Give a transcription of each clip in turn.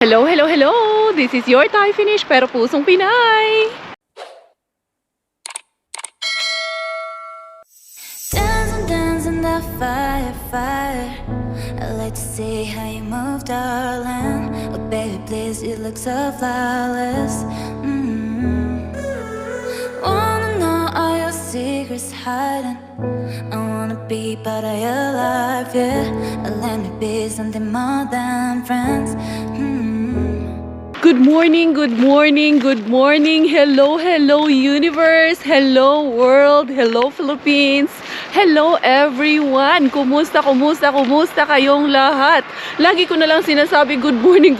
Hello, hello, hello! This is your Thai finish pero pusong Pinay! Dancing, dancing the fire, fire. I like to see how you move, darling. Oh, baby, please, you look so flawless. Wanna know all your secrets hiding. I wanna be part of your life, yeah. Let me be something more than friends. Good morning, good morning, good morning. Hello, hello universe. Hello world. Hello Philippines. Hello everyone. Kumusta, kumusta, kumusta kayong lahat? Lagi ko na lang sinasabi good morning,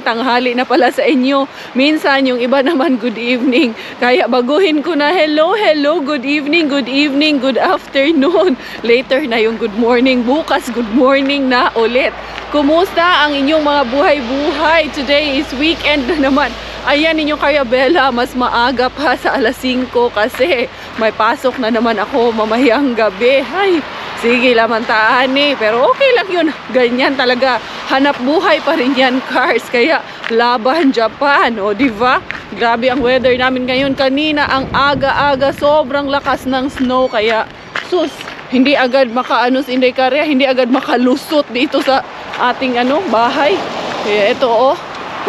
tanghali na pala sa inyo. Minsan yung iba naman good evening. Kaya baguhin ko na hello, hello, good evening, good afternoon. Later na yung good morning. Bukas good morning na ulit. Kumusta ang inyong mga buhay-buhay? Today is weekend na naman. Ayan inyong Kaya Bella, mas maaga pa sa alas 5 kasi may pasok na naman ako mamayang gabi. Ay, sige lamantaan eh. Pero okay lang yun. Ganyan talaga. Hanap buhay pa rin yan, cars. Kaya laban Japan. O, diba? Grabe ang weather namin ngayon. Kanina ang aga-aga. Sobrang lakas ng snow. Kaya, sus, hindi agad makaano si Inday Karya. Hindi agad makalusot dito sa ating bahay. Kaya ito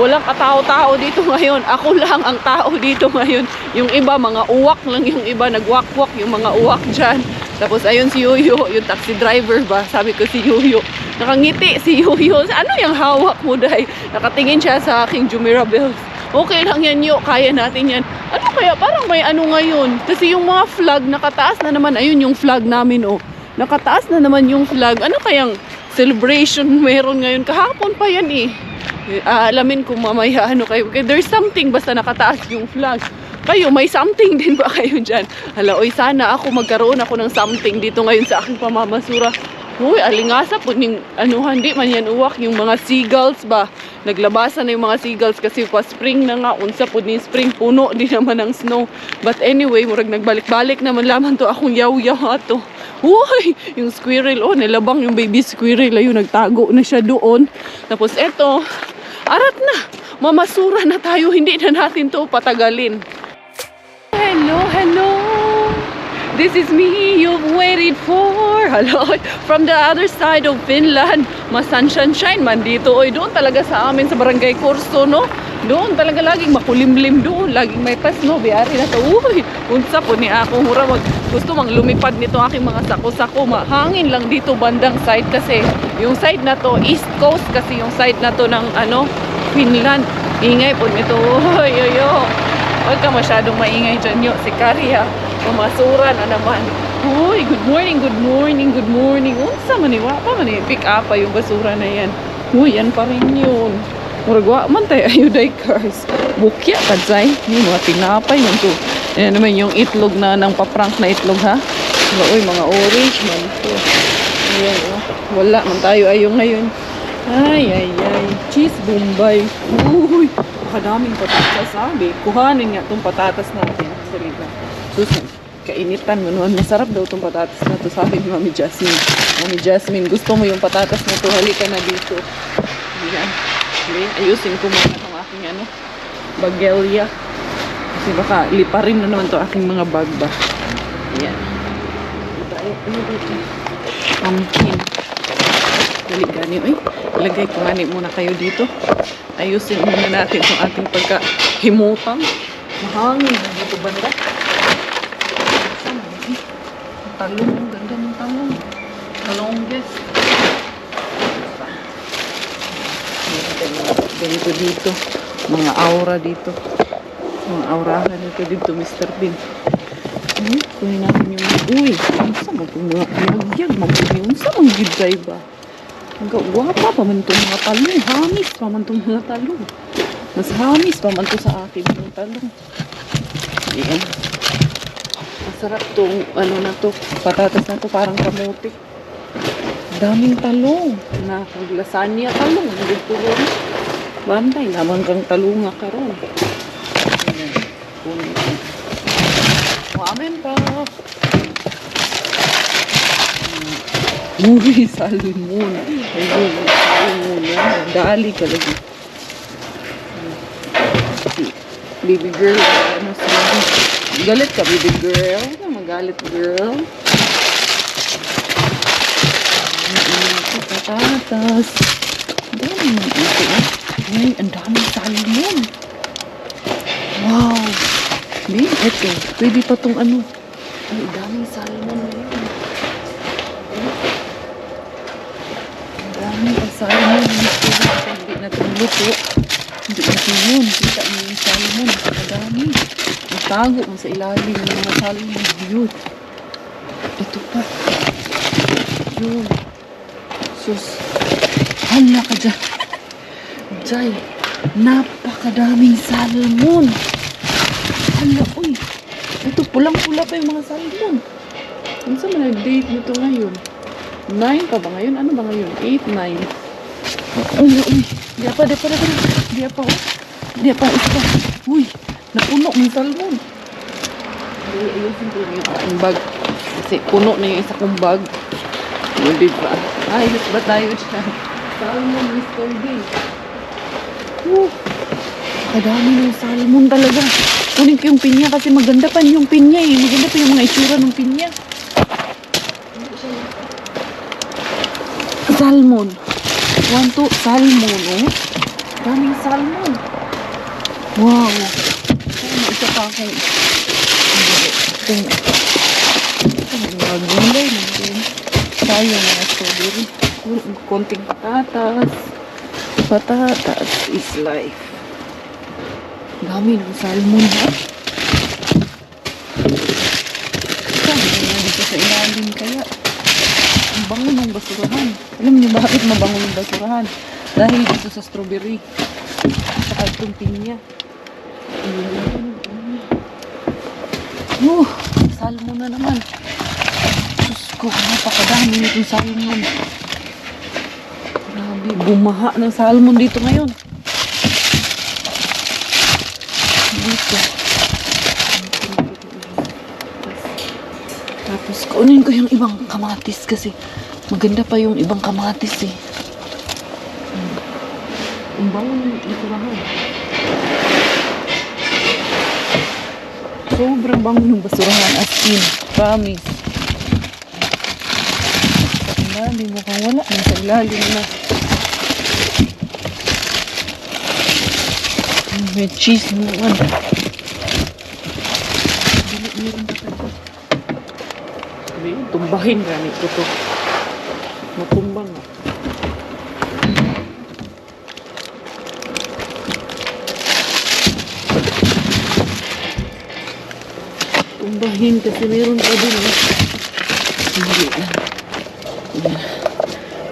walang katao-tao dito ngayon. Ako lang ang tao dito ngayon. Yung iba mga uwak lang, yung iba nagwak-wak yung mga uwak dyan. Tapos ayun si Yuyo, yung taxi driver ba, sabi ko si Yuyo, nakangiti si Yuyo. Ano yung hawak mo dahi? Nakatingin siya sa aking Jumeirah bells. Okay lang yan Yo, kaya natin yan. Ano kaya, parang may ngayon, kasi yung mga flag nakataas na naman. Ayun yung flag namin nakataas na naman yung flag. Ano kayang celebration meron ngayon? Kahapon pa yan alamin kung mamaya kayo. Okay, there's something basta nakataas yung flag. Kayo, may something din ba kayo dyan? Hala, sana ako magkaroon ako ng something dito ngayon sa aking pamamasura. Uy, alingasa po ning hindi man yan uwak. Yung mga seagulls ba? Naglabasan na yung mga seagulls kasi pa spring na nga. Unsa po ni spring, puno din naman ng snow. But anyway, murag nagbalik-balik naman lamang to akong yaw-yaw ato. Uy, yung squirrel, nilabang yung baby squirrel. Ayun, nagtago na siya doon. Tapos eto, arat na. Mamasura na tayo. Hindi na natin to patagalin. Hello, hello. This is me you've waited for. Hello. From the other side of Finland. Mas sunshine man dito. Doon talaga sa amin sa Barangay Corso, no? Doon talaga laging makulimlim doon. Laging may pasno. Biyari na to. Uy, unsa po ni ako. Mura gusto mang lumipad nito aking mga sako-sako. Mahangin lang dito bandang side kasi yung side na to, East Coast kasi yung side na to ng Finland. Ingay po nito. Uy, huwag ka masyadong maingay dyan Yo. Si Karya. Mamasura na naman. Uy, good morning, good morning, good morning. Unsa man pa man pick up pa yung basura na yan. Uy, yan pa rin yun. Muragwa man tayo ayuday cars. Bukya kadzay. Yung mga tinapay yan to. Yan naman yung itlog na ng paprank na itlog ha. Uy, mga orange man to. Ayan wala man tayo ayong ngayon. Ay. Cheese bombay. Uy, kadaming patatas sabi. Kuhanin nga itong patatas natin. Salita. Susan, kainitan mo naman. Masarap daw itong patatas na to. Sabi ni Mami Jasmine. Mami Jasmine, gusto mo yung patatas na to? Halika na dito. Ayan. Okay. Ayusin ko muna itong aking bagelya. Kasi baka liparin na naman to aking mga bag ba. Ayan. Ano dito? Pumpkin. Galigani. Ilagay ko mani muna kayo dito. Ayusin muna natin itong ating pagkahimutan. Mahangin na dito banda. Talong, ganda ng talong. Talongges. Ganito dito. Mga aura dito. Mga aurahan dito, Mr. Bean. Kunin natin yung uy, unsa man itong mga nagyag, unsa man giday ba? Wapa pa man itong mga talong. Hamis pa man itong mga talong. Mas hamis pa man ito sa akin yung talong. Ayan. Masarap tong na to, patatas na to, parang kamote. Daming talong. Lasagna talong. Dito ron. Bantay naman kang talong nga karon. Amen pa. Uy, salmon. Ayun, salmon. Dali ka lagi. Baby girl, ano sila? Galit ka, baby girl? Huwag ka magalit, girl. Patatas. Ang dami ng ito, eh. Ay, ang daming salmon. Wow. Babe, ito. Pwede pa tong ano. Ay, ang daming salmon na yun. Ang daming salmon. Hindi na itong luto. Hindi na ito yun. Kita mo yung salmon. Ang dami. Natago mo sa ilalim ng mga salmon. Yun. Ito pa. Yun. Sus. Hala ka dyan. Jay. Napakadaming salmon. Hala, uy. Ito, pulang-pula pa yung mga salmon. Ano sa mga date nito ngayon? 9 pa ba ngayon? Ano ba ngayon? 8, 9. Uy, uy. Di pa. Isa. Uy, napuno ng salmon. Ayusin ko lang yung aking bag. Kasi puno na yung isa kong bag. O, diba? Ayos ba tayo dyan? Salmon, Mr. D. Kadami na yung salmon talaga. Kunin ko yung pinya kasi maganda pa yung pinya eh. Maganda pa yung mga itsura ng pinya. Salmon. 1, 2, salmon, oh. Daming salmon. Wow. May isa pa ako. Mga gulay natin. Tayo mga strawberry. Konting patatas. Patatas is life. Dami ng salmon, ha? Sabi na dito sa ilalim kaya. Ang bango ng basurahan. Alam niyo bakit mabango yung basurahan? Dahil dito sa strawberry. Saka itong pinya. Salmon na naman. Diyos ko, napakadami nitong salmon. Grabe, bumaha ng salmon dito ngayon. Dito. Tapos, kunin ko yung ibang kamatis kasi maganda pa yung ibang kamatis eh. Ang bango ng basurahan. Sobrang bango ng basurahan as in. Promise. Sa ilalim, mukhang wala. Nasa ilalim na. May cheese naman. Meron pa tayo. Tumbahin gani ko to. Matumbang na. Tumbahin kasi meron pa din. Hindi.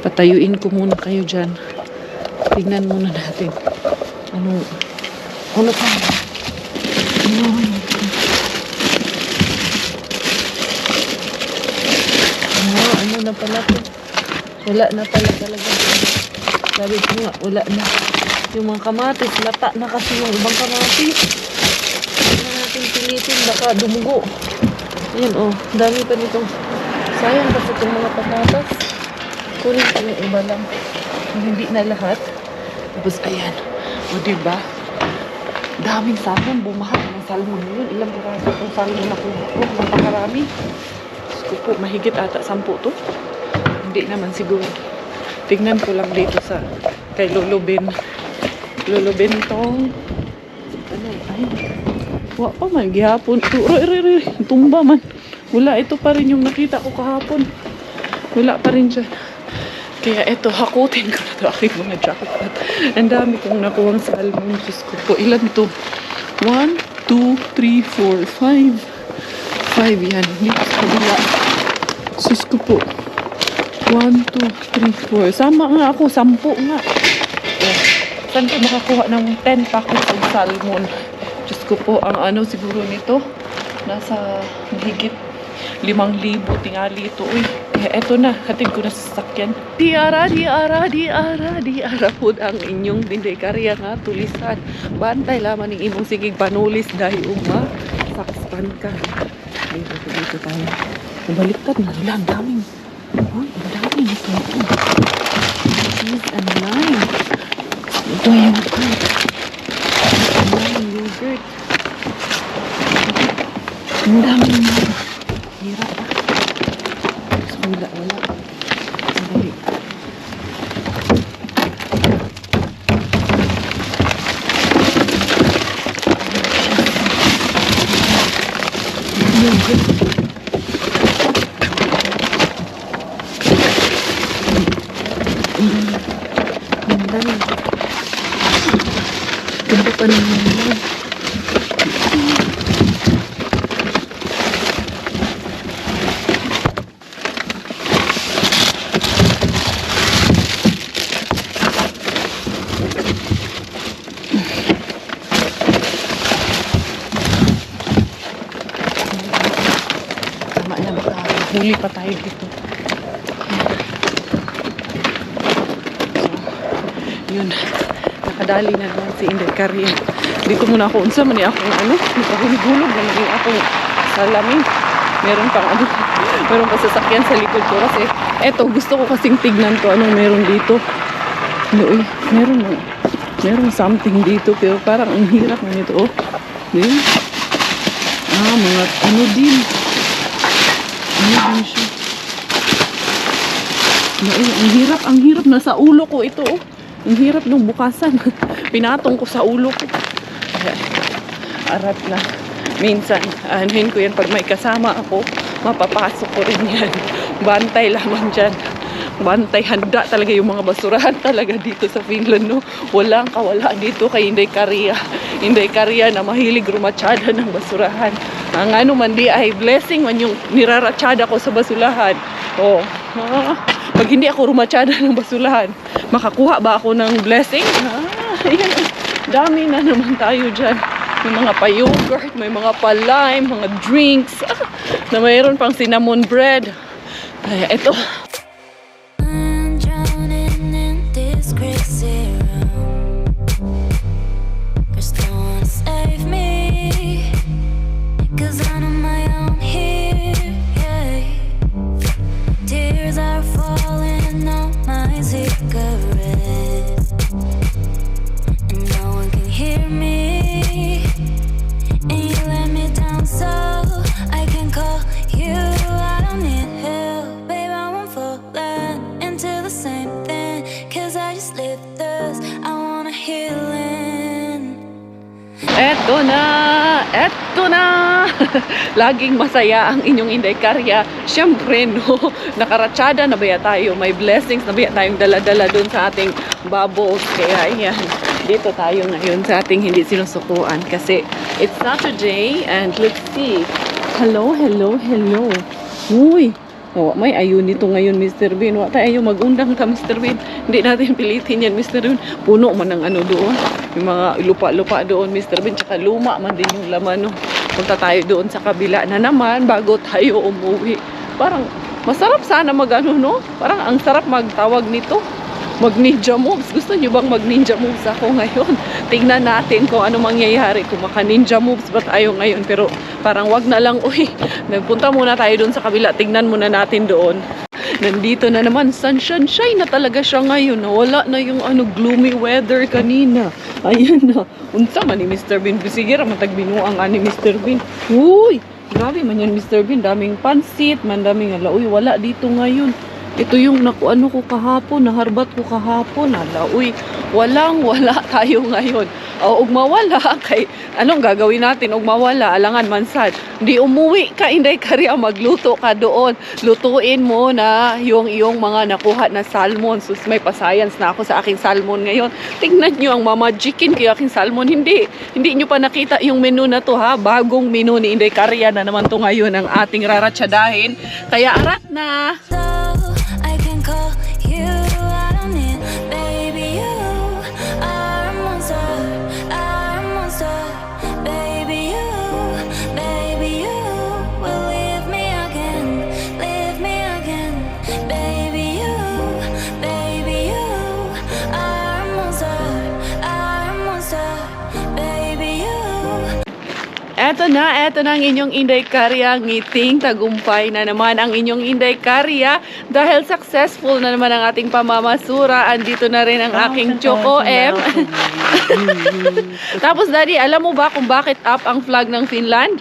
Patayuin ko muna kayo dyan. Tignan muna natin. Ano pa? Ano na pala to? Wala na pala talaga. Sabi ko nga, wala na. Yung mga kamatis, lata na kasi yung ibang kamatis. Hindi na natin pilitin, baka dumugo. Ayan, oh. Dami pa nitong. Sayang kasi itong mga patatas. Kunin ko yung iba lang. Hindi na lahat. Tapos, ayan. O, diba? Daming salmon. Bumaha ng salmon yun. Ilang piraso itong salmon na kuha ko. Napakarami. Gusto ko, mahigit ata 10 to. Hindi naman siguro. Tignan ko lang dito sa kay Lolo Ben. Lolo Ben tong ano, ay. Wa pa man gihapon. Tumba man. Wala, ito pa rin yung nakita ko kahapon. Wala pa rin siya. Kaya ito, hakutin ko na ito aking mga jackpot. Ang dami kong nakuwang salmon. Diyos ko po. Ilan ito? 1, 2, 3, 4, 5. 5 yan. Dito sa kabila. Diyos ko po. 1, 2, 3, 4. Sama nga ako. 10 nga. Oh. Saan ko makakuha ng 10 packets of salmon? Diyos ko po. Ang ano siguro nito? Nasa mahigit 5,000 tingali ito. Uy, kaya eto na, hatid ko na sa sasakyan. Diara po ang inyong dindekarya nga tulisan. Bantay lamang ng imong sigig panulis dahil sakspan ka. Dito tayo. Nabaliktad na nila, ang daming. Uy, ang daming ito. Cheese and lime. Ito yung lime yogurt. Ganda pa naman. Tama na baka huli pa tayo dito. Yun, nakadali na naman si Inday Caria. Dito muna ako, unsa man ako nakahulog na maging akong salamin. Meron pang meron pa sasakyan sa likod ko kasi eto, gusto ko kasing tignan to anong meron dito. Uy, meron something dito pero parang ang hirap na nito. Oh. Din. Mga din. Din siya. Ang hirap na sa ulo ko ito. Oh. Ang hirap nung bukasan. Pinatong ko sa ulo ko. Arap na. Minsan, anuhin ko yan pag may kasama ako, mapapasok ko rin yan. Bantay lamang dyan. Bantay, handa talaga yung mga basurahan talaga dito sa Finland, no? Walang kawala dito kay Inday Caria. Inday Caria na mahilig rumatsyada ng basurahan. Ang ano man di ay blessing man yung niraratsyada ko sa basurahan. Oh, pag hindi ako rumatsyada ng basurahan, makakuha ba ako ng blessing? Ayan, dami na naman tayo dyan. May mga pa-yogurt, may mga pa-lime, mga drinks, na mayroon pang cinnamon bread. Ay, ito. I'm drowning in this crazy room. There's no one to save me, 'cause I'm on my own here, yeah. Tears are falling on my cigarette, and no one can hear me. And you let me down so I can call you. I don't need help, babe, I won't fall into the same thing, 'cause I just live this, I want a healing. Eto na! Laging masaya ang inyong Inday Caria. Siyempre, no, nakaratsyada na ba tayo? May blessings na ba tayong dala-dala dun sa ating bubbles? Kaya yan, dito tayo ngayon sa ating hindi sinusukuan kasi it's Saturday and let's see. Hello. Uy! Oh, may ayun nito ngayon, Mr. Bean. Wa tayo mag-undang ka, Mr. Bean. Hindi natin pilitin yan, Mr. Bean. Puno man ng ano doon. Yung mga lupa-lupa doon, Mr. Bean. Tsaka luma man din yung laman, no. Punta tayo doon sa kabila na naman bago tayo umuwi. Parang masarap sana mag-ano, no? Parang ang sarap magtawag nito. Mag-ninja moves. Gusto nyo bang mag-ninja moves ako ngayon? Tingnan natin kung ano mangyayari. Kung maka-ninja moves ba tayo ngayon. Pero parang wag na lang. Uy, nagpunta muna tayo doon sa kabila. Tingnan muna natin doon. Nandito na naman. Sunshine na talaga siya ngayon. Wala na yung gloomy weather kanina. Ayan na. Unsa man ni Mr. Bean. Sige, matagbinuang ni Mr. Bean. Uy, grabe man yan, Mr. Bean. Daming pansit. Daming uy, wala dito ngayon. Ito yung nakuano ko kahapon, naharbat ko kahapon. Uy, wala tayo ngayon. Ug mawala kay anong gagawin natin ug mawala alangan mansad. Di umuwi ka Inday Caria, magluto ka doon. Lutuin mo na yung iyong mga nakuha na salmon. Sus, may pa-science na ako sa aking salmon ngayon. Tingnan niyo ang mamagikin kay aking salmon. Hindi niyo pa nakita yung menu na to, ha. Bagong menu ni Inday Caria na naman to ngayon ang ating raratsadahin. Kaya arat na. I can call you, I don't need, baby, you are a monster, baby, you will leave me again, baby, you are a monster, baby, you. Eto na ang inyong Inday Caria. Ngiting tagumpay na naman ang inyong Inday Caria dahil successful na naman ang ating pamamasura. Andito na rin ang aking Choco M. Tapos, Daddy, alam mo ba kung bakit up ang flag ng Finland?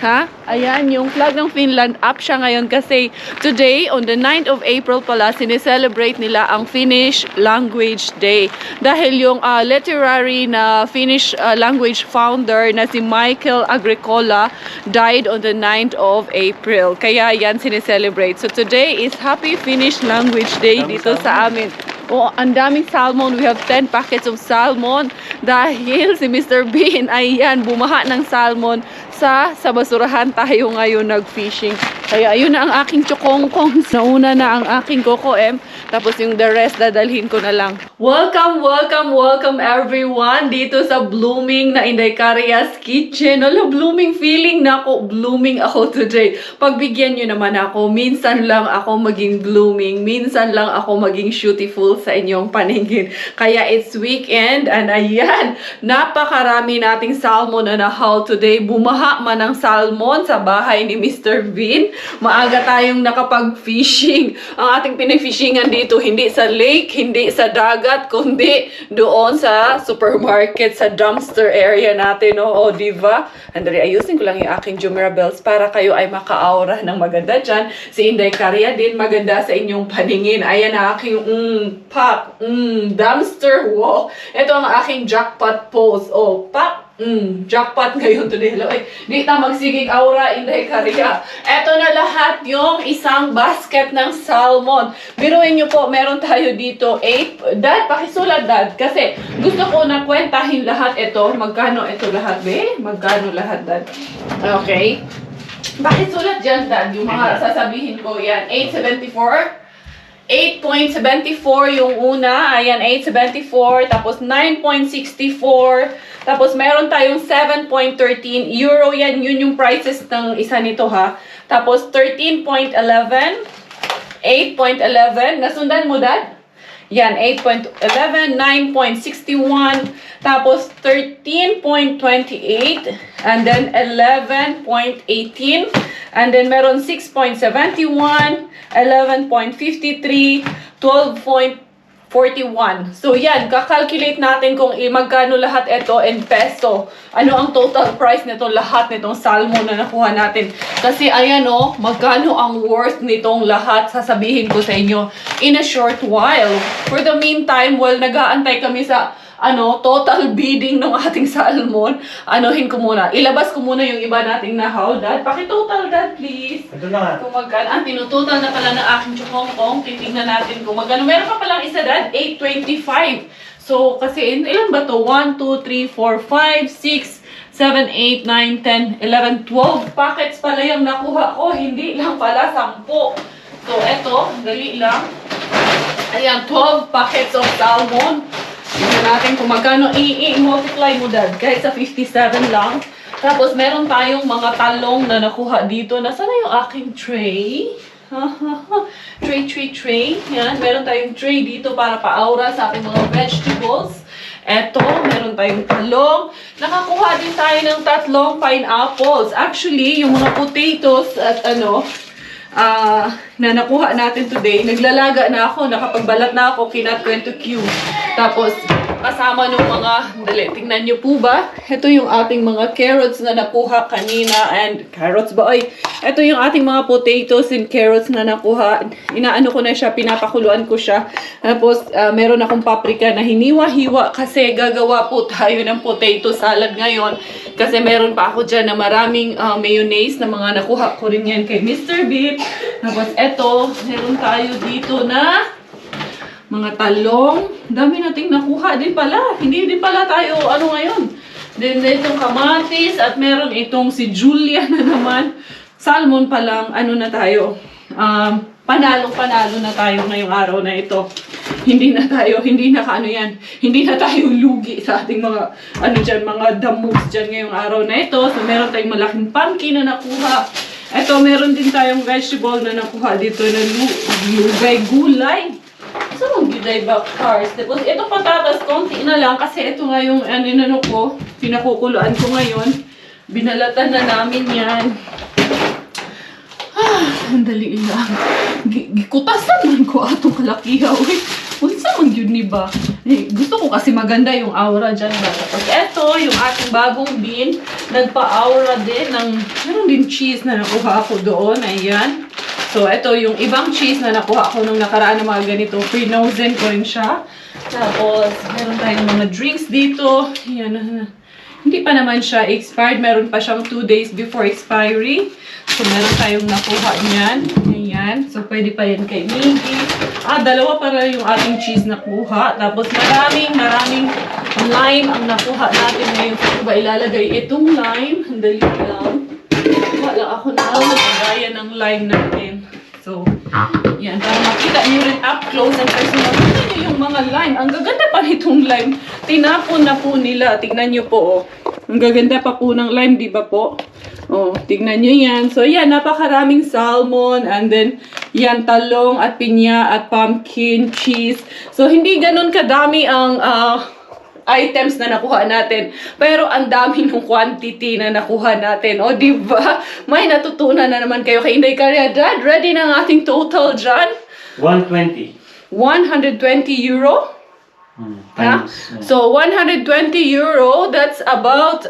Ha? Ayan, yung flag ng Finland, up siya ngayon kasi today, on the 9th of April pala, sineselebrate nila ang Finnish Language Day. Dahil yung literary na Finnish language founder na si Michael Agricola died on the 9th of April. Kaya yan sineselebrate. So today is Happy Finnish Language Day dito sa amin. Oh, ang daming salmon. We have 10 packets of salmon dahil si Mr. Bean ay yan, bumaha ng salmon sa basurahan tayo ngayon nag-fishing. Kaya ayun na ang aking chokongkong. Nauna na ang aking kokoem. Tapos yung the rest, dadalhin ko na lang. Welcome, welcome, welcome everyone dito sa blooming na Inday Carias Kitchen. Alam, blooming feeling na ako. Blooming ako today. Pagbigyan nyo naman ako, minsan lang ako maging blooming. Minsan lang ako maging beautiful sa inyong paningin. Kaya it's weekend and ayan, napakarami nating salmon na nahaul today. Bumaha man ang salmon sa bahay ni Mr. Bean. Maaga tayong nakapag-fishing. Ang ating pinifishingan dito, hindi sa lake, hindi sa dagat, kundi doon sa supermarket, sa dumpster area natin. O, diba? Andali, ayusin ko lang yung aking Jumeirah bells para kayo ay maka-aura ng maganda dyan. Si Inday Caria din, maganda sa inyong paningin. Ayan ang aking pop, dumpster walk. Ito ang aking jackpot pose. O, pop, jackpot ngayon today. Hello, di ta magsigig aura, Inday Caria. Eto na lahat yung isang basket ng salmon. Biruin nyo po, meron tayo dito 8. Dad, pakisulat dad. Kasi gusto ko na kwentahin lahat ito. Magkano ito lahat, be? Magkano lahat, dad? Okay. Pakisulat dyan, dad. Yung mga sasabihin ko, yan. 874. 8.74 yung una. Ayan, 8.74. Tapos 9.64. Tapos meron tayong 7.13 euro. Yan, yun yung prices ng isa nito ha. Tapos 13.11. 8.11. Nasundan mo, dad? Yan, 8.11. 9.61. Tapos 13.28. And then 11.18. And then meron 6.71. 11.53, 12.41. So yan, kakalculate natin kung magkano lahat ito in peso. Ano ang total price nito lahat nitong salmon na nakuha natin. Kasi ayan o, magkano ang worth nitong lahat, sasabihin ko sa inyo in a short while. For the meantime, while nag-aantay kami sa total bidding ng ating salmon, anuhin ko muna. Ilabas ko muna yung iba nating nahaul, dad. Paki-total, dad, please. Ito na nga. Kung magkano. Tinutotal na pala ng aking chokongkong. Titignan natin kung magkano. Meron pa palang isa, dad. 8.25. So, kasi, ilan ba to? 1, 2, 3, 4, 5, 6, 7, 8, 9, 10, 11, 12 packets pala yung nakuha ko. Hindi lang pala 10. So, eto, dali lang. Ayan, 12 packets of salmon. Tignan natin kung magkano i-multiply mo, dad. Kahit sa 57 lang. Tapos, meron tayong mga talong na nakuha dito. Nasaan na yung aking tray? Tray. Yan, meron tayong tray dito para pa-aura sa ating mga vegetables. Eto, meron tayong talong. Nakakuha din tayo ng 3 pineapples. Actually, yung mga potatoes at na nakuha natin today, naglalaga na ako, nakapagbalat na ako, kinat ko into cube. Tapos, kasama nung mga, dali, tingnan nyo po ba? Ito yung ating mga carrots na nakuha kanina, and carrots ba? Ay, ito yung ating mga potatoes and carrots na nakuha. Inaano ko na siya, pinapakuluan ko siya. Tapos, meron akong paprika na hiniwa-hiwa kasi gagawa po tayo ng potato salad ngayon. Kasi meron pa ako dyan na maraming mayonnaise na mga nakuha ko rin yan kay Mr. Bean. Tapos, eto, meron tayo dito na mga talong. Dami nating nakuha din pala. Hindi din pala tayo, ngayon. Then, itong kamatis. At meron itong si Julia na naman. Salmon pa lang, na tayo. Panalo na tayo ngayong araw na ito. Hindi na tayo lugi sa ating mga, mga damugs dyan ngayong araw na ito. So, meron tayong malaking pumpkin na nakuha. Ito, meron din tayong vegetable na nakuha dito na gulay. Saan ang gulay ba, cars? Tapos, ito patatas, konti na lang kasi ito nga yung pinakukuluan ko ngayon. Binalatan na namin yan. Sandali lang. Gikutasan man ko atong kalakihaw. Unsa man yun ni ba? Gusto ko kasi maganda yung aura dyan. Tapos eto, yung ating bagong bin. Nagpa-aura din ng, meron din cheese na nakuha ako doon. Ayan. So, eto yung ibang cheese na nakuha ko nung nakaraan ng mga ganito. Frozen ko rin siya. Tapos, meron tayong mga drinks dito. Ayan. Hindi pa naman siya expired. Meron pa siyang 2 days before expiry. So, meron tayong nakuha niyan. Ayan. So, pwede pa yan kay Miggy. Dalawa para yung ating cheese nakuha. Tapos, maraming lime ang nakuha natin ngayon. So, ba ilalagay itong lime? Handali lang. Wala ako na magagaya ng lime natin. So, yan. Para makita nyo rin up close and personal. Tignan nyo yung mga lime. Ang gaganda pa nitong lime. Tinapon na po nila. Tignan nyo po, oh. Ang gaganda pa po ng lime, di ba po? Oh, tignan nyo yan. So, yan. Napakaraming salmon. And then, yan, talong at pinya at pumpkin, cheese. So, hindi ganun kadami ang items na nakuha natin. Pero ang dami ng quantity na nakuha natin. O, di ba? May natutunan na naman kayo kay Inday Karya. Dad, ready na ang ating total dyan? 120. 120 euro? Times. So, 120 euro, that's about,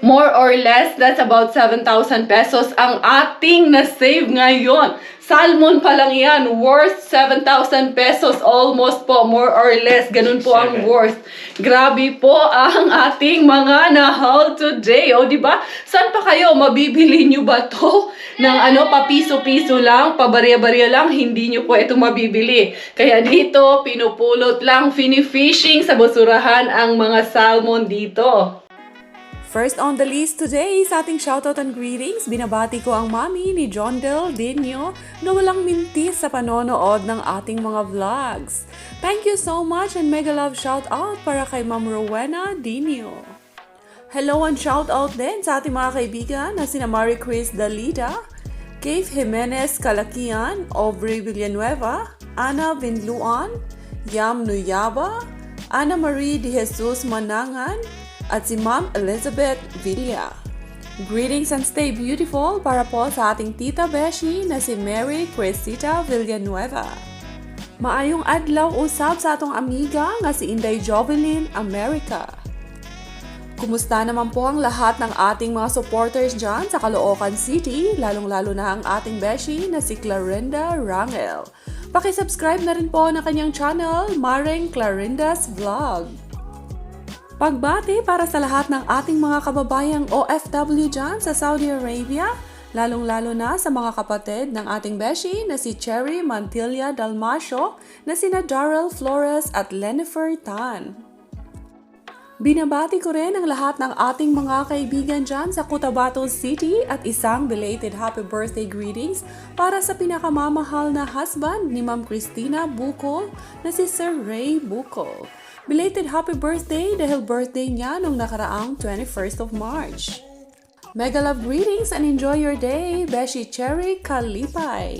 more or less, that's about 7,000 pesos ang ating na-save ngayon. Salmon pa lang yan, worth 7,000 pesos almost po, more or less. Ganun po ang worth. Grabe po ang ating mga na-haul today. O, di ba? Saan pa kayo? Mabibili nyo ba to? Ng papiso-piso lang, pabarya-barya lang, hindi nyo po ito mabibili. Kaya dito, pinupulot lang, fini-fishing sa basurahan ang mga salmon dito. First on the list today sa ating shoutout and greetings, binabati ko ang mami ni John Del Dino na walang mintis sa panonood ng ating mga vlogs. Thank you so much and mega love shoutout para kay Ma'am Rowena Dino. Hello and shoutout din sa ating mga kaibigan na sina Marie Chris Dalida, Keith Jimenez Calaquian, Aubrey Villanueva, Ana Vinluan, Yam Nuyaba, Ana Marie De Jesus Manangan, at si Ma'am Elizabeth Villa. Greetings and stay beautiful para po sa ating Tita Beshi na si Mary Crescita Villanueva. Maayong adlaw usab sa atong amiga nga si Inday Jovelyn America. Kumusta naman po ang lahat ng ating mga supporters dyan sa Caloocan City, lalong-lalo na ang ating Beshi na si Clarinda Rangel. Pakisubscribe na rin po na kanyang channel, Maring Clarinda's Vlog. Pagbati para sa lahat ng ating mga kababayang OFW dyan sa Saudi Arabia, lalong-lalo na sa mga kapatid ng ating beshi na si Cherry Mantilla Dalmasio, na sina Darrell Flores at Lenifer Tan. Binabati ko rin ang lahat ng ating mga kaibigan dyan sa Cotabato City at isang belated happy birthday greetings para sa pinakamamahal na husband ni Ma'am Christina Bukol na si Sir Ray Bukol. Belated happy birthday dahil birthday niya nung nakaraang 21st of March. Mega love greetings and enjoy your day, Beshi Cherry Kalipay.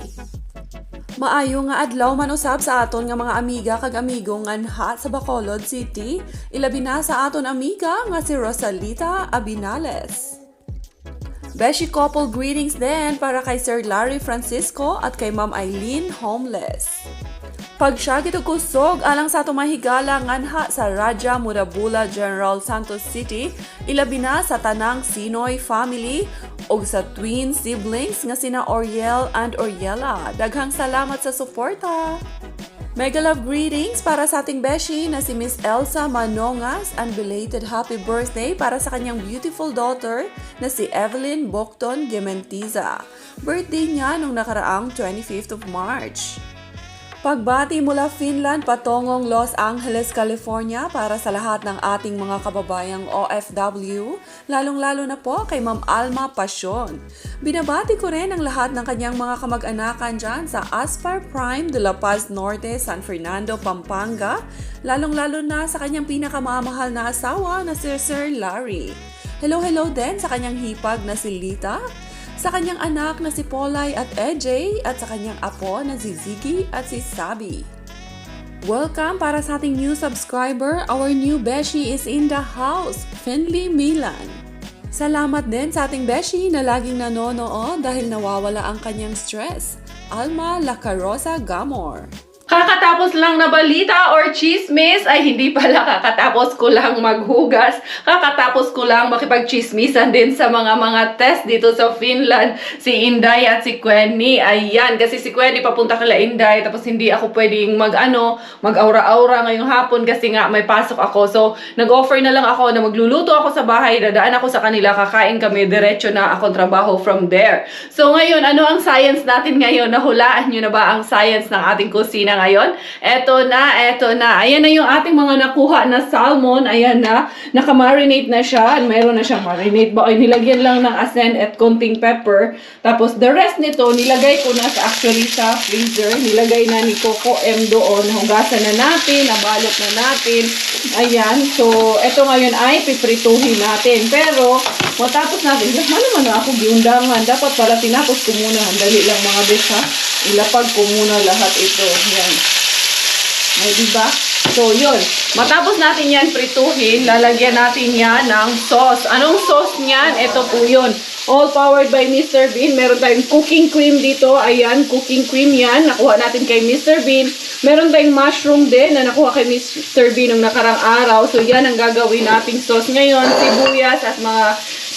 Maayo nga adlaw man usab sa aton nga mga amiga kag amigo nganha sa Bacolod City, ilabi na sa aton amiga nga si Rosalita Abinales. Beshi couple greetings din para kay Sir Larry Francisco at kay Ma'am Eileen Homeless. Pag siya kusog alang sa tumahigala nganha sa Raja Murabula General Santos City, ilabi na sa tanang Sinoy family o sa twin siblings nga sina Oriel and Oriela. Daghang salamat sa suporta! Mega love greetings para sa ating beshi na si Miss Elsa Manongas and belated happy birthday para sa kanyang beautiful daughter na si Evelyn Bocton Gementiza. Birthday niya nung nakaraang 25th of March. Pagbati mula Finland patungong Los Angeles, California para sa lahat ng ating mga kababayang OFW, lalong-lalo na po kay Ma'am Alma Pasyon. Binabati ko rin ang lahat ng kanyang mga kamag-anakan dyan sa Aspar Prime de La Paz Norte, San Fernando, Pampanga, lalong-lalo na sa kanyang pinakamamahal na asawa na si Sir Larry. Hello din sa kanyang hipag na si Lita, sa kanyang anak na si Polay at EJ at sa kanyang apo na si Ziggy at si Sabi. Welcome para sa ating new subscriber, our new beshi is in the house, Finley Milan. Salamat din sa ating beshi na laging nanonood dahil nawawala ang kanyang stress, Alma Lacarosa Gamor. Kakatapos lang na balita or chismis, ay hindi pala, kakatapos ko lang maghugas, kakatapos ko lang makipagchismisan din sa mga test dito sa Finland, si Inday at si Quenny. Ayan, kasi si Quenny papunta kala Inday, tapos hindi ako pwedeng mag-aura-aura ngayong hapon kasi nga may pasok ako. So, nag-offer na lang ako na magluluto ako sa bahay, dadaan ako sa kanila, kakain kami, diretso na ako trabaho from there. So, ngayon, ano ang science natin ngayon? Nahulaan nyo na ba ang science ng ating kusina ngayon? Eto na. Ayan na yung ating mga nakuha na salmon. Ayan na. Naka-marinate na siya. Mayroon na siyang marinate ba? Ay, nilagyan lang ng asin at konting pepper. Tapos, the rest nito, nilagay ko na actually sa freezer. Nilagay na ni Coco M doon. Hugasan na natin. Nabalot na natin. Ayan. So, eto ngayon ay piprituhin natin. Pero, matapos natin, naman na ako giundangan. Dapat para tinapos ko muna. Dali lang mga bes ha. Ilapag ko muna lahat ito. Yan. Ay, diba? So, yun. Matapos natin yan prituhin, lalagyan natin yan ng sauce. Anong sauce niyan? Ito po yun. All powered by Mr. Bean. Meron tayong cooking cream dito. Ayan, cooking cream yan. Nakuha natin kay Mr. Bean. Meron tayong mushroom din na nakuha kay Mr. Bean nung nakarang araw. So, yan ang gagawin nating sauce ngayon. Sibuyas at mga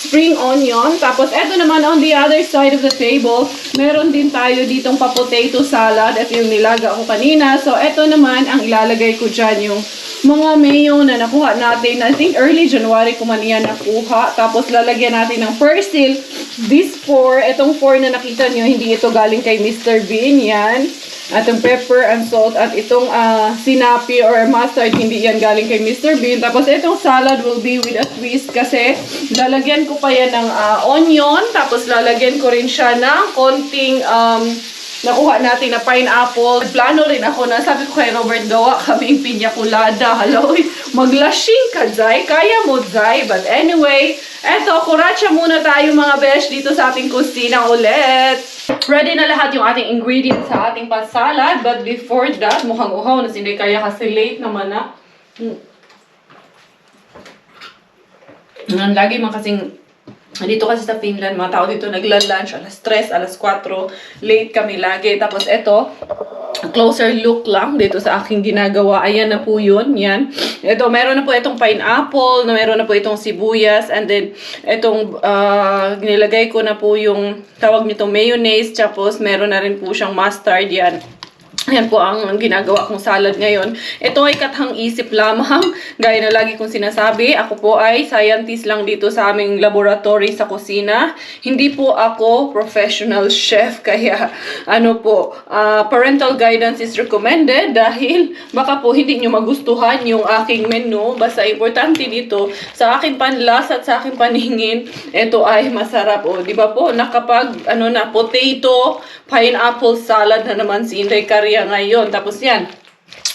spring onion. Tapos, eto naman on the other side of the table, meron din tayo ditong pa-potato salad. Ito yung nilaga ko kanina. So, eto naman, ang ilalagay ko dyan yung mga mayo na nakuha natin. I think early January ko man yan nakuha. Tapos, lalagyan natin ng persil. This 4, etong 4 na nakita nyo, hindi ito galing kay Mr. Bean. Yan. At yung pepper and salt. At itong sinapi or mustard, hindi yan galing kay Mr. Bean. Tapos itong salad will be with a twist kasi lalagyan ko pa yan ng onion. Tapos lalagyan ko rin siya ng konting nakuha natin na pineapple. Plano rin ako na sabi ko kay Robert, gawa kaming piña colada. Hello, maglashing ka, Zay. Kaya mo, Zay. But anyway, eto, kuratsa muna tayo mga besh dito sa ating kusina ulit. Ready na lahat yung ating ingredients sa ating pasalad. But before that, mukhang uhaw na hindi kaya kasi late naman na. Lagi man kasing dito kasi sa Finland, mga tao dito nagla-lunch alas 3, alas 4. Late kami lagi. Tapos eto, closer look lang dito sa aking ginagawa. Ayan na po yun. Yan. Ito, meron na po itong pineapple, meron na po itong sibuyas, and then itong nilagay ko na po yung tawag nitong mayonnaise, tapos meron na rin po siyang mustard. Yan. Ayan po ang ginagawa kong salad ngayon. Ito ay kathang isip lamang. Gaya na lagi kong sinasabi, ako po ay scientist lang dito sa aming laboratory sa kusina. Hindi po ako professional chef. Kaya parental guidance is recommended dahil baka po hindi nyo magustuhan yung aking menu. Basta importante dito, sa aking panlasa at sa aking paningin, ito ay masarap. O, di ba po, nakapag potato, pineapple salad na naman si Inday Karya ngayon. Tapos yan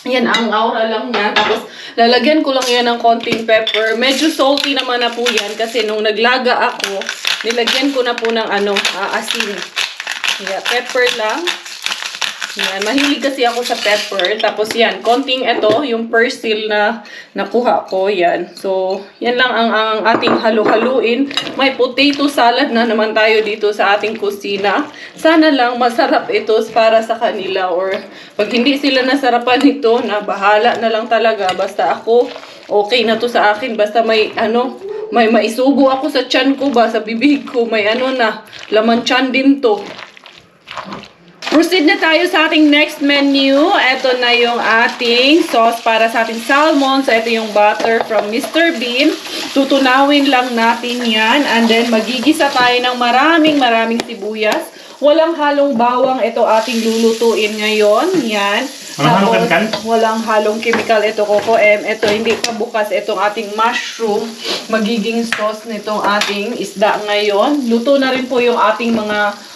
ang aura lang niya. Tapos lalagyan ko lang yan ng konting pepper. Medyo salty naman na po yan kasi nung naglaga ako, nilagyan ko na po ng asin. Yeah, pepper lang. Yan, mahilig kasi ako sa pepper. Tapos yan, konting yung persil na nakuha ko. Yan. So, yan lang ang ating halu-haluin. May potato salad na naman tayo dito sa ating kusina. Sana lang masarap ito para sa kanila. Or pag hindi sila nasarapan ito, na bahala na lang talaga. Basta ako, okay na to sa akin. Basta may may maisubo ako sa tiyan ko ba, sa bibig ko. May laman tiyan din to. Proceed na tayo sa ating next menu. Ito na yung ating sauce para sa ating salmon. So, ito yung butter from Mr. Bean. Tutunawin lang natin yan. And then, magigisa tayo ng maraming sibuyas. Walang halong bawang. Ito ating lulutuin ngayon. Yan. Walang halong chemical. Ito Coco M. Ito hindi pa bukas. Itong ating mushroom. Magiging sauce nitong ating isda ngayon. Luto na rin po yung ating mga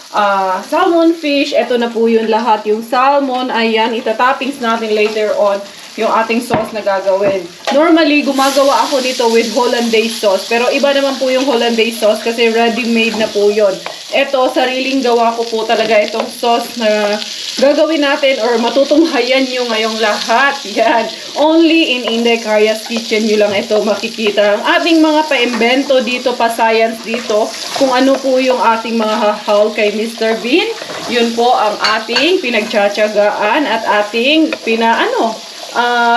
salmon fish. Ito na po yun lahat. Yung salmon, ayan, itatoppings natin later on. yung ating sauce na gagawin. Normally, gumagawa ako nito with Hollandaise sauce. Pero iba naman po yung Hollandaise sauce kasi ready-made na po yun. Ito, sariling gawa ko po talaga itong sauce na gagawin natin or matutunghayan nyo ngayong lahat. Yan. Only in Inday Karya's Kitchen nyo lang ito makikita. Ang ating mga pa-invento dito, pa-science dito, kung ano po yung ating mga hahaw kay Mr. Bean, yun po ang ating pinagtsatsagaan at ating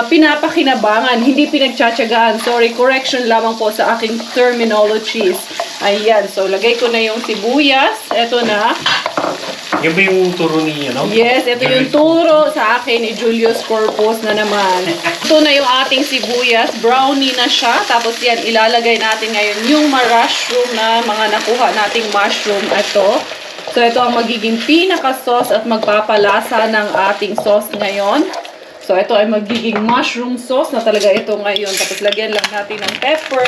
pinapakinabangan, hindi pinagtsatsagaan. Sorry, correction lamang po sa aking terminologies. Ayan, so lagay ko na yung sibuyas. Ito na. Yan ba yung turo ni, Yes, ito yung turo sa akin ni Julius Corpus na naman. Ito na yung ating sibuyas. Brownie na siya. Tapos yan, ilalagay natin ngayon yung mushroom na mga nakuha nating mushroom. Ito. So, ito ang magiging pinaka-sauce at magpapalasa ng ating sauce ngayon. So, ito ay magiging mushroom sauce na talaga ito ngayon. Tapos, lagyan lang natin ng pepper.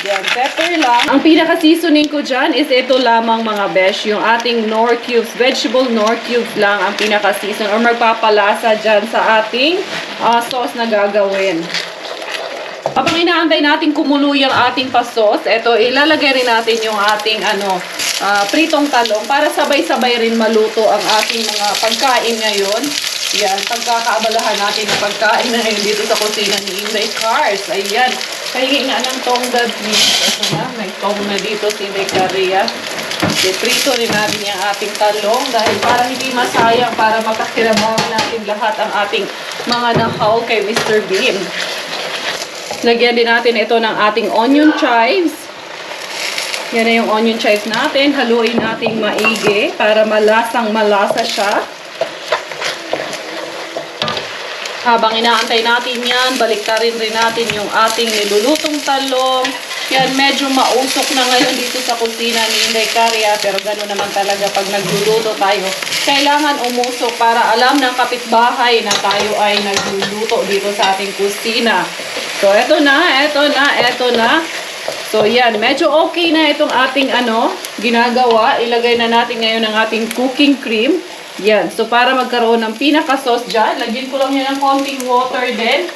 Yan, pepper lang. Ang pinaka-seasoning ko dyan is ito lamang mga besh. Yung ating Knorr cubes, vegetable Knorr cubes lang ang pinaka-season or magpapalasa dyan sa ating sauce na gagawin. Habang inaantay natin kumulo yung ating pa-sauce, ito, ilalagay rin natin yung ating pritong talong para sabay-sabay rin maluto ang ating mga pagkain ngayon. Yan, pagkakaabalahan natin ng pagkain na ngayon dito sa kusina ni Inday Cars. Ayan, kahingi nga ng tongdad beef. Ito na, may tong na dito si Inday Karya. Prito rin natin yung ating talong dahil para hindi masayang, para makakirabahan natin lahat ang ating mga nahaw kay Mr. Bean. Lagyan din natin ito ng ating onion chives. Yan na yung onion chives natin. Haluin natin maigi para malasang-malasa siya. Habang inaantay natin yan, baliktarin rin natin yung ating nilulutong talong. Yan, medyo mausok na ngayon dito sa kusina ni Inday Karya. Pero gano'n naman talaga pag nagluluto tayo. Kailangan umusok para alam ng kapitbahay na tayo ay nagluluto dito sa ating kusina. So, eto na. So, yan. Medyo okay na itong ating ginagawa. Ilagay na natin ngayon ang ating cooking cream. Yan. So, para magkaroon ng pinaka-sauce dyan, lagyan ko lang yan ng konting water din.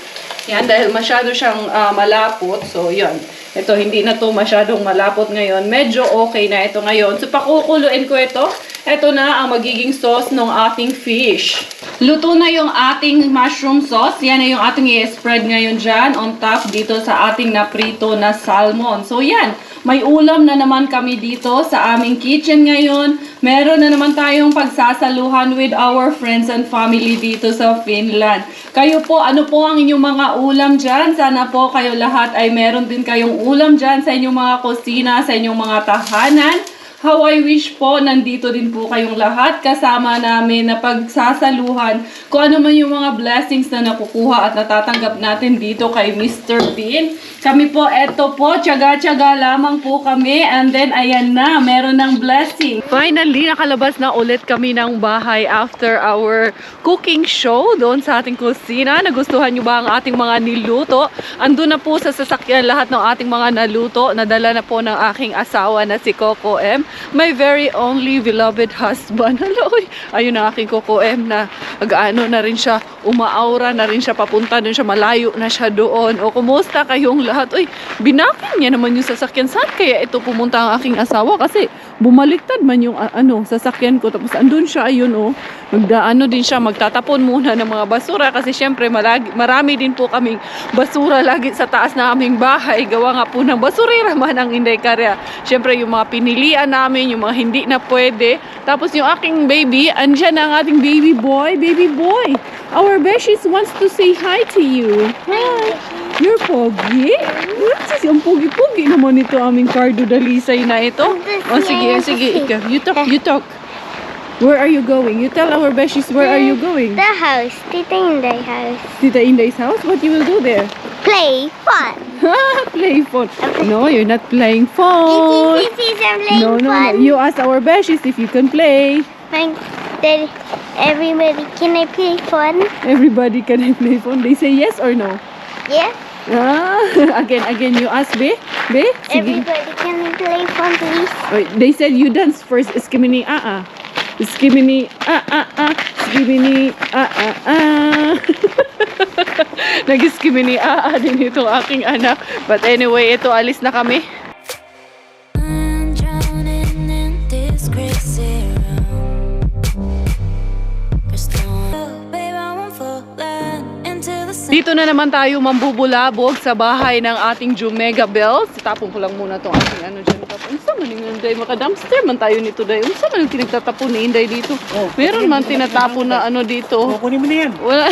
Yan, dahil masyado siyang malapot. So, yan. Ito, hindi na to masyadong malapot ngayon. Medyo okay na ito ngayon. So, pakukuluin ko ito. Ito na ang magiging sauce ng ating fish. Luto na yung ating mushroom sauce. Yan na yung ating i-spread ngayon dyan on top dito sa ating naprito na salmon. So, yan. May ulam na naman kami dito sa aming kitchen ngayon. Meron na naman tayong pagsasaluhan with our friends and family dito sa Finland. Kayo po, ano po ang inyong mga ulam dyan? Sana po kayo lahat ay meron din kayong ulam dyan sa inyong mga kusina, sa inyong mga tahanan. How I wish po, nandito din po kayong lahat kasama namin na pagsasaluhan kung ano man yung mga blessings na nakukuha at natatanggap natin dito kay Mr. Bean. Kami po, eto po, tiyaga-tiyaga lamang po kami and then ayan na, meron ng blessing. Finally, nakalabas na ulit kami ng bahay after our cooking show doon sa ating kusina. Nagustuhan nyo ba ang ating mga niluto? Andun na po sa sasakyan lahat ng ating mga naluto. Nadala na po ng aking asawa na si Coco M. My very only beloved husband. Hello, ayun na aking Coco M na agaano na rin siya, umaaura na rin siya, papunta na siya, malayo na siya doon. O kumusta kayong lahat? Uy, binakin niya naman yung sasakyan. Saan kaya ito pumunta ang aking asawa? Kasi bumaliktad man yung sasakyan ko. Tapos andun siya, ayun magdaano din siya, magtatapon muna ng mga basura. Kasi syempre marami din po kaming basura lagi sa taas na aming bahay. Gawa nga po ng basurera man ang Inday Karya. Syempre yung mga pinilian namin, yung mga hindi na pwede. Tapos yung aking baby, andyan ang ating baby boy. Baby boy, our beshies wants to say hi to you. Hi. You're pogi? Ang pogi-pogi naman ito aming Cardo Dalisay na ito. O sige, ikaw. You talk. Where are you going? You tell our beshies where are you going? The house, Tita Inday house. Tita Inday's house? What you will do there? Play fun. Play phone. No, you're not playing phone. This is playing No. fun. You ask our beshies if you can play. Daddy, everybody, can I play fun? Everybody can I play phone? They say yes or no? Yes. Again, you ask Be? Sige. Everybody, can I play fun, please? Wait, they said you dance first. Iskimini, Skibini, skibini, Nag-skibini, din itong aking anak. But anyway, ito, alis na kami. I'm drowning in this crazy room. There's no one, babe, I won't fall into the sun. Dito na naman tayo mambubulabog sa bahay ng ating Jumega Bells. Tapon ko lang muna itong aking ano dyan. Unsa man yung Inday, maka-dumpster man tayo nito day. Unsa man yung pinagtatapon ni Inday dito. Meron man tinatapon na ano dito. Kunin mo na yan. Wala.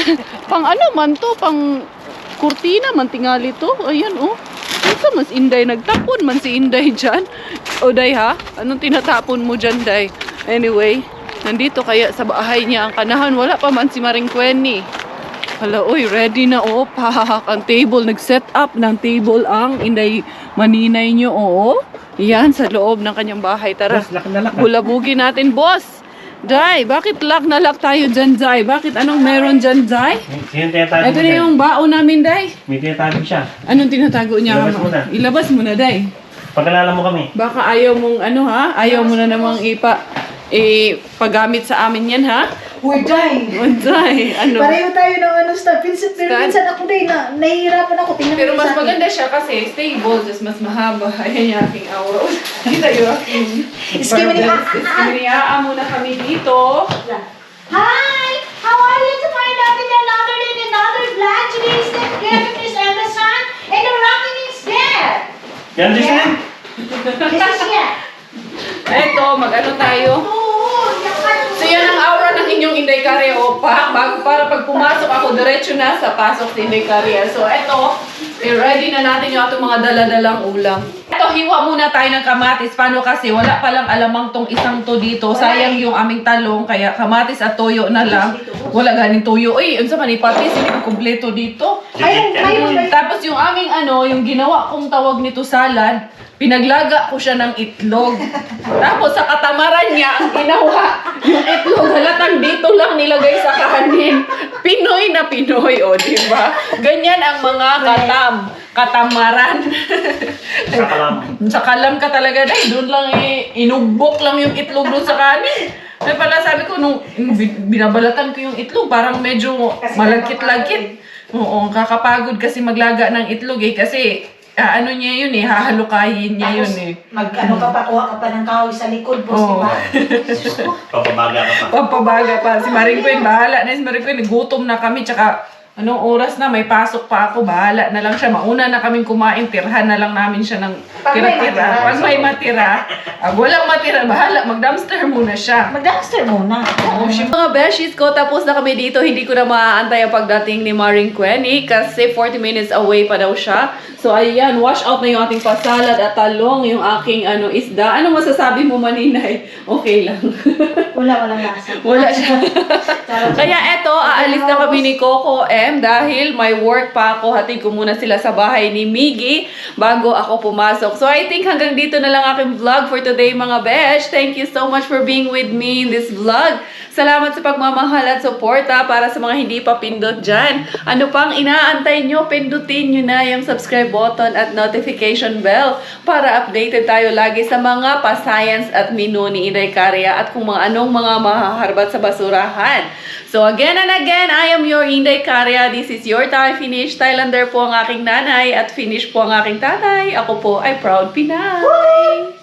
Pang ano man to, pang kurtina man tingali to. Ayan oh. Unsa mas Inday, nagtapon man si Inday dyan. O day ha? Anong tinatapon mo dyan day? Anyway, nandito kaya sa bahay niya ang kanahan. Wala pa man si Maring Kwenny. Hala, oy, ready na oh. Pahahak ang table. Nag-set up ng table ang Inday maninay nyo. Oo. Yan, sa loob ng kanyang bahay. Tara, Boss, lock na lock. bulabugin natin, boss. Day, bakit lock na lock tayo dyan, Day? Bakit anong meron dyan, Day? Sino tinatago Ito mo na dyan? yung baon namin, Day. May tinatago siya. Anong tinatago niya? Ilabas mo na. Ilabas mo na, Day. Pagkalala mo kami. Baka ayaw mong ano ha? Ayaw mo na namang paggamit sa amin yan, ha? We're dying. O, Day, ano? Pareho tayo ng ano stuff. Pero Stand? minsan ako din, nahihirapan ako. Tingnan Pero mo mas sa akin. maganda siya kasi stable, just mas mahaba. Ayan yung aking aura. Kita yung aking Skibidi, Skibidi, muna kami dito. Hi! How are you to find out in another vlog? Today is the Kevin is Amazon and the rocking is there. You understand? This is here. Eto, mag-ano tayo? Oo, yung ano. So yan ang aura ng inyong Inday Caria o para pag pumasok ako, diretso na sa pasok si Inday Caria. So eto, ready na natin yung atong mga daladalang ulam. Eto, hiwa muna tayo ng kamatis. Paano kasi wala palang alamang tong isang to dito. Sayang yung aming talong, kaya kamatis at toyo na lang. Wala ganing toyo. Uy, unsa man ipatis, hindi ko kumpleto dito. Ayun. Tapos yung aming ano, yung ginawa kong tawag nito salad, pinaglaga ko siya ng itlog. Tapos sa katamaran niya, ang ginawa, yung itlog halatang dito lang nilagay sa kanin. Pinoy na Pinoy, o, di ba? Ganyan ang mga katamaran. Sakalam. Sa kalam ka talaga, dahil doon lang inugbok lang yung itlog doon sa kanin. Ay pala sabi ko, nung binabalatan ko yung itlog, parang medyo malagkit-lagkit. Oo, kakapagod kasi maglaga ng itlog eh. Kasi ano niya yun eh, hahalukayin niya yun eh. Mag-ano ka pa, kuha ka pa ng kahoy sa likod, boss, Oo. di ba? Papabaga ka pa. Pampabaga pa. Si Maring Gwen, bahala na si Maring Gwen. Gutom na kami, tsaka anong oras na, may pasok pa ako, bahala na lang siya. Mauna na kaming kumain, tirhan na lang namin siya ng Pag may tira-tira. matira. Pag may matira, walang matira, bahala, mag-dumpster muna siya. Mag-dumpster muna. Mga beshies ko, tapos na kami dito. Hindi ko na maaantay ang pagdating ni Maring Kwenny kasi 40 minutes away pa daw siya. So ayan, wash out na yung ating pasalad at talong, yung aking isda. Ano masasabi mo, Maninay? Okay lang. Walang lasa. Wala siya. Kaya eto, aalis na kami ni Coco M dahil may work pa ako. Hatid ko muna sila sa bahay ni Miggy bago ako pumasok. So I think hanggang dito na lang aking vlog for today, mga besh. Thank you so much for being with me in this vlog. Salamat sa pagmamahal at suporta para sa mga hindi pa pindot dyan. Ano pang inaantay nyo? Pindutin nyo na yung subscribe button at notification bell para updated tayo lagi sa mga pa-science at menu ni Inday Caria at kung anong mga mahaharbat sa basurahan. So again and again, I am your Inday Caria. This is your Thai Finish. Thailander po ang aking nanay at Finish po ang aking tatay. Ako po ay proud Pinay.